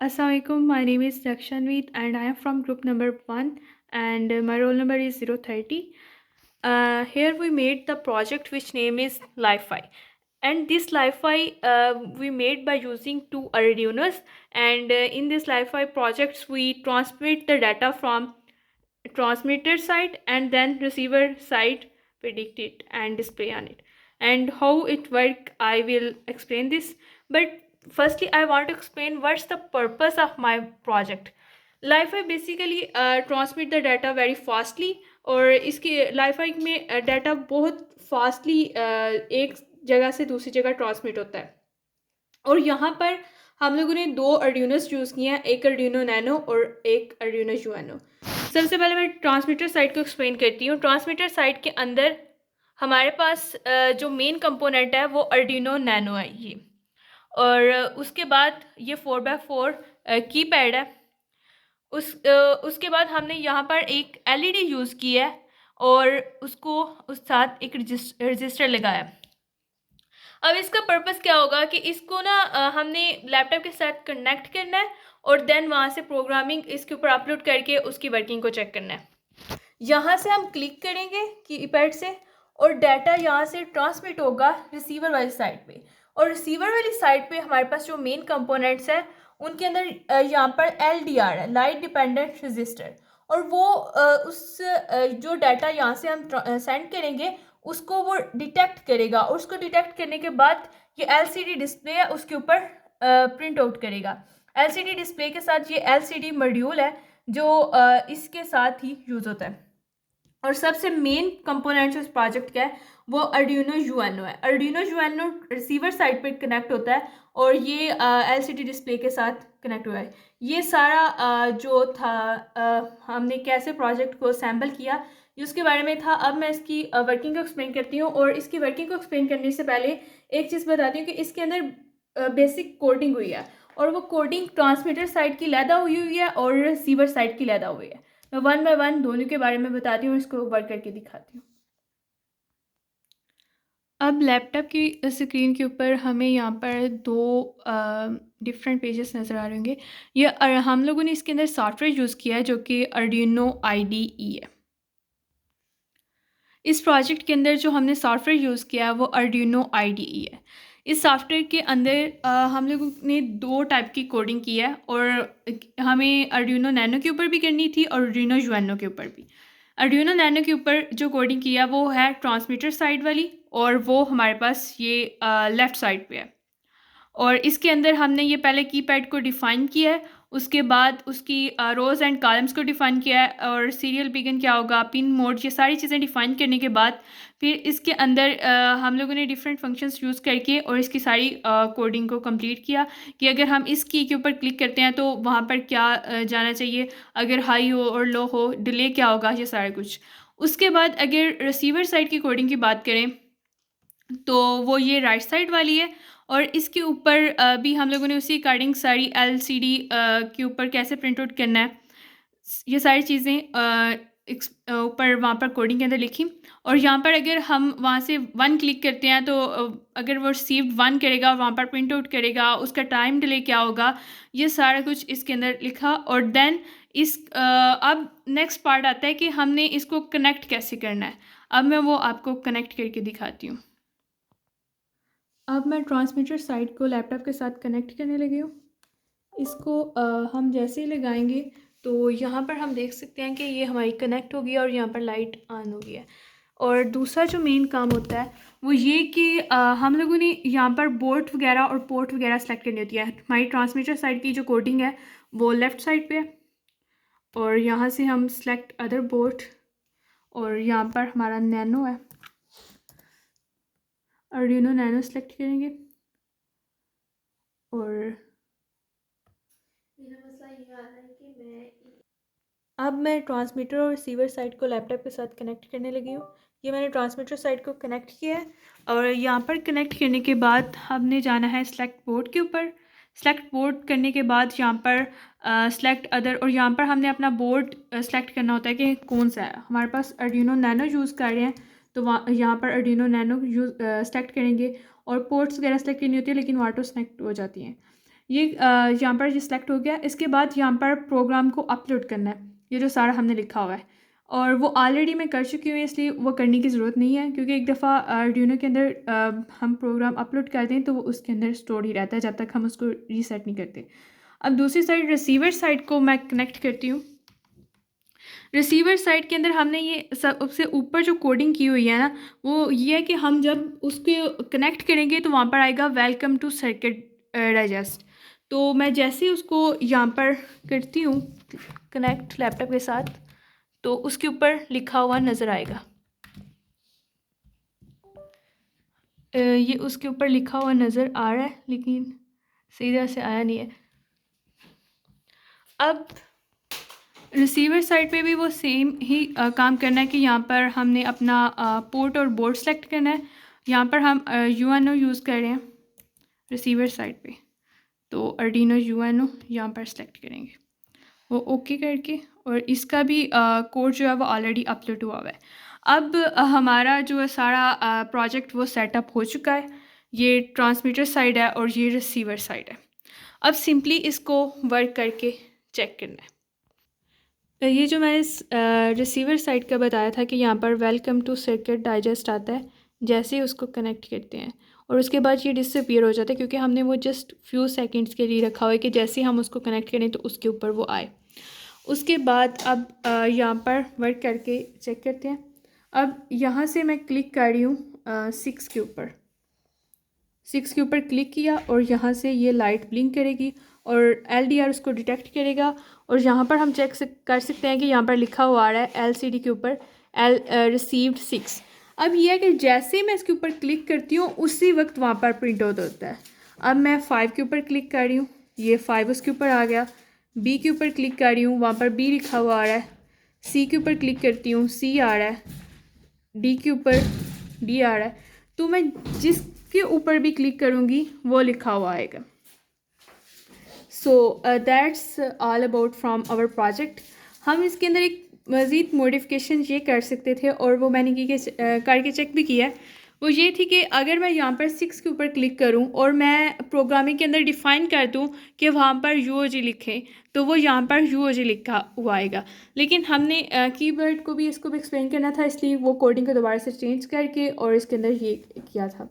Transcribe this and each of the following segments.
Assalamualaikum. My name is Dakshanveet and I am from group number 1 and my roll number is 030. Here we made the project which name is Li-Fi, and this Li-Fi we made by using two Arduinos, and in this Li-Fi projects we transmit the data from transmitter side and then receiver side, predict it and display on it. And how it work, I will explain this, but firstly I want to explain what's the purpose of my project. Li-Fi basically transmit the data very fastly, और इसके Li-Fi में data बहुत fastly एक जगह से दूसरी जगह transmit होता है। और यहाँ पर हम लोगों ने दो अर्डिनोस यूज़ किए हैं, एक अर्डिनो नैनो और एक अर्डिनो यूएनओ। सबसे पहले मैं ट्रांसमीटर साइड को एक्सप्लेन करती हूँ। ट्रांसमीटर साइड के अंदर हमारे पास जो मेन कंपोनेंट है वो अर्डिनो नैनो है ये, और उसके बाद ये 4x4 कीपैड है। उसके बाद हमने यहाँ पर एक एलईडी यूज़ की है और उसको उस साथ एक रजिस्टर लगाया। अब इसका पर्पस क्या होगा कि इसको ना हमने लैपटॉप के साथ कनेक्ट करना है और देन वहाँ से प्रोग्रामिंग इसके ऊपर अपलोड करके उसकी वर्किंग को चेक करना है। यहाँ से हम क्लिक करेंगे कीपैड से और डाटा यहाँ से ट्रांसमिट होगा रिसीवर वाली साइड पे, और रिसीवर वाली साइड पे हमारे पास जो मेन कंपोनेंट्स हैं उनके अंदर यहाँ पर LDR है, लाइट डिपेंडेंट रजिस्टर, और वो उस जो डाटा यहाँ से हम सेंड करेंगे उसको वो डिटेक्ट करेगा, और उसको डिटेक्ट करने के बाद ये LCD डिस्प्ले है उसके ऊपर प्रिंट आउट करेगा। LCD डिस्प्ले के साथ ये LCD मॉड्यूल है जो इसके साथ ही यूज़ होता है। और सबसे मेन कंपोनेंट जो इस प्रोजेक्ट का है वो अर्डिनो यूएनओ है। अर्डिनो यूएनओ रिसीवर साइड पर कनेक्ट होता है और ये LCD डिस्प्ले के साथ कनेक्ट हुआ है। ये सारा जो था हमने कैसे प्रोजेक्ट को सैम्पल किया उसके बारे में था। अब मैं इसकी वर्किंग को एक्सप्लेन करती हूँ, और इसकी वर्किंग को एक्सप्लेन करने से पहले एक चीज़ बताती हूँ कि इसके अंदर बेसिक कोडिंग हुई है, और वो कोडिंग ट्रांसमीटर साइड की लैदा हुई है और रिसीवर साइड की लैदा हुई है। मैं 1 बाय 1 दोनों के बारे में बताती हूँ, इसको वर्क करके दिखाती हूँ। अब लैपटॉप की स्क्रीन के ऊपर हमें यहाँ पर दो डिफरेंट पेजेस नज़र आ रहे होंगे। ये हम लोगों ने इसके अंदर सॉफ्टवेयर यूज़ किया है जो कि अर्डिनो IDE है। इस प्रोजेक्ट के अंदर जो हमने सॉफ्टवेयर यूज़ किया है वो अर्डिनो IDE है। इस सॉफ्टवेयर के अंदर हम लोगों ने दो टाइप की कोडिंग की है, और हमें अर्डिनो नैनो के ऊपर भी करनी थी और अर्डिनो यूएनओ के ऊपर भी। अर्डिनो नैनो के ऊपर जो कोडिंग किया वो है ट्रांसमीटर साइड वाली, और वो हमारे पास ये लेफ़्ट साइड पे है। और इसके अंदर हमने ये पहले कीपैड को डिफ़ाइन किया है, उसके बाद उसकी रोज़ एंड कॉलम्स को डिफ़ाइन किया है, और सीरियल बिगिन क्या होगा, पिन मोड, ये सारी चीज़ें डिफ़ाइन करने के बाद फिर इसके अंदर हम लोगों ने डिफरेंट फंक्शंस यूज़ करके और इसकी सारी कोडिंग को कंप्लीट किया कि अगर हम इस की के ऊपर क्लिक करते हैं तो वहाँ पर क्या जाना चाहिए, अगर हाई हो और लो हो, डिले क्या होगा, ये सारा कुछ। उसके बाद अगर रिसीवर साइड की कोडिंग की बात करें तो वो ये राइट साइड वाली है, और इसके ऊपर भी हम लोगों ने उसी अकॉर्डिंग सारी LCD के ऊपर कैसे प्रिंट आउट करना है ये सारी चीज़ें ऊपर वहाँ पर कोडिंग के अंदर लिखी। और यहाँ पर अगर हम वहाँ से 1 क्लिक करते हैं तो अगर वो रिसीव्ड 1 करेगा, वहाँ पर प्रिंट आउट करेगा, उसका टाइम डिले क्या होगा, ये सारा कुछ इसके अंदर लिखा। और देन अब नेक्स्ट पार्ट आता है कि हमने इसको कनेक्ट कैसे करना है। अब मैं वो आपको कनेक्ट करके दिखाती हूँ। अब मैं ट्रांसमीटर साइड को लैपटॉप के साथ कनेक्ट करने लगी हूँ। इसको हम जैसे ही लगाएंगे तो यहाँ पर हम देख सकते हैं कि ये हमारी कनेक्ट होगी और यहाँ पर लाइट ऑन हो गई है। और दूसरा जो मेन काम होता है वो ये कि हम लोगों ने यहाँ पर बोर्ड वगैरह और पोर्ट वगैरह सेलेक्ट करनी होती है। हमारी ट्रांसमीटर साइड की जो कोडिंग है वो लेफ़्ट साइड पे है, और यहाँ से हम सेलेक्ट अदर बोर्ड, और यहाँ पर हमारा नैनो है, अर्डिनो नैनो सेलेक्ट करेंगे। और मेरा मसला ये आ रहा है कि अब मैं ट्रांसमीटर और रिसीवर साइड को लैपटॉप के साथ कनेक्ट करने लगी हूँ। ये मैंने ट्रांसमीटर साइड को कनेक्ट किया है, और यहाँ पर कनेक्ट करने के बाद हमने जाना है सेलेक्ट बोर्ड के ऊपर। सेलेक्ट बोर्ड करने के बाद यहाँ पर सेलेक्ट अदर, और यहाँ पर हमने अपना बोर्ड सेलेक्ट करना होता है कि कौन सा है। हमारे पास अर्डिनो नैनो यूज़ कर रहे हैं तो वहाँ यहाँ पर अर्डिनो नैनो यूज़ सेलेक्ट करेंगे, और पोर्ट्स वगैरह सेलेक्ट करनी होती है लेकिन वो ऑटो सेलेक्ट हो जाती हैं। ये यहाँ पर ये सिलेक्ट हो गया। इसके बाद यहाँ पर प्रोग्राम को अपलोड करना है, ये जो सारा हमने लिखा हुआ है, और वो ऑलरेडी मैं कर चुकी हूँ, इसलिए वो करने की ज़रूरत नहीं है, क्योंकि एक दफ़ा आर्डिनो के अंदर हम प्रोग्राम अपलोड कर दें तो वो उसके अंदर स्टोर ही रहता है जब तक हम उसको रीसेट नहीं करते। अब दूसरी साइड रिसीवर साइड को मैं कनेक्ट करती हूँ। रिसीवर साइड के अंदर हमने ये सबसे ऊपर जो कोडिंग की हुई है ना, वो ये है कि हम जब उसको कनेक्ट करेंगे तो वहाँ पर आएगा वेलकम टू सर्किट डाइजेस्ट। तो मैं जैसे ही उसको यहाँ पर करती हूँ कनेक्ट लैपटॉप के साथ, तो उसके ऊपर लिखा हुआ नज़र आएगा। ये उसके ऊपर लिखा हुआ नज़र आ रहा है, लेकिन सही तरह से आया नहीं है। अब रिसीवर साइड पे भी वो सेम ही काम करना है कि यहाँ पर हमने अपना पोर्ट और बोर्ड सेलेक्ट करना है। यहाँ पर हम यूएनओ यूज़ कर रहे हैं रिसीवर साइड पे, तो आर्डिनो यूएनओ यहाँ पर सेलेक्ट करेंगे, वो ओके करके, और इसका भी कोड जो है वो ऑलरेडी अपलोड हुआ है। अब हमारा जो है सारा प्रोजेक्ट वो सेटअप हो चुका है। ये ट्रांसमीटर साइड है और ये रिसीवर साइड है। अब सिंपली इसको वर्क करके चेक करना है। तो ये जो मैंने रिसीवर साइड का बताया था कि यहाँ पर वेलकम टू सर्किट डाइजेस्ट आता है, जैसे ही उसको कनेक्ट करते हैं और उसके बाद ये डिसअपीयर हो जाता है, क्योंकि हमने वो जस्ट फ्यू सेकंड्स के लिए रखा हुआ है कि जैसे ही हम उसको कनेक्ट करें तो उसके ऊपर वो आए। उसके बाद अब यहाँ पर वर्क करके चेक करते हैं। अब यहाँ से मैं क्लिक कर रही हूँ 6 के ऊपर। 6 के ऊपर क्लिक किया और यहाँ से ये लाइट ब्लिंक करेगी और LDR उसको डिटेक्ट करेगा। और यहाँ पर हम चेक कर सकते हैं कि यहाँ पर लिखा हुआ आ रहा है LCD के ऊपर रिसीव्ड 6। अब ये है कि जैसे ही मैं इसके ऊपर क्लिक करती हूँ उसी वक्त वहाँ पर प्रिंट आउट होता है। अब मैं 5 के ऊपर क्लिक कर रही हूँ, ये 5 उसके ऊपर आ गया। B के ऊपर क्लिक कर रही हूँ, वहाँ पर B लिखा हुआ आ रहा है। C के ऊपर क्लिक करती हूँ, C आ रहा है। D के ऊपर D आ रहा है। तो मैं जिसके ऊपर भी क्लिक करूँगी वो लिखा हुआ आएगा। So that's all about from our project. हम इसके अंदर एक मज़ीद मॉडिफिकेशन ये कर सकते थे, और वो मैंने करके चेक भी किया है। वो ये थी कि अगर मैं यहाँ पर 6 के ऊपर क्लिक करूँ और मैं प्रोग्रामिंग के अंदर डिफ़ाइन कर दूँ कि वहाँ पर UOG लिखें, तो वो यहाँ पर UOG लिखा हुआ आएगा। लेकिन हमने कीवर्ड को भी इसको भी एक्सप्लेन करना था, इसलिए वो कोडिंग को दोबारा से चेंज करके और इसके अंदर ये किया था।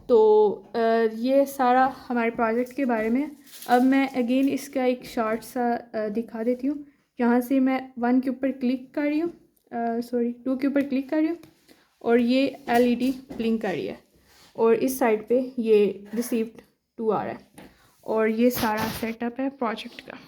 तो ये सारा हमारे प्रोजेक्ट के बारे में। अब मैं अगेन इसका एक शॉर्ट सा दिखा देती हूँ। यहाँ से मैं 1 के ऊपर क्लिक कर रही हूँ, 2 के ऊपर क्लिक कर रही हूँ, और ये LED ब्लिंक कर रही है, और इस साइड पे ये रिसीव्ड 2 आ रहा है, और ये सारा सेटअप है प्रोजेक्ट का।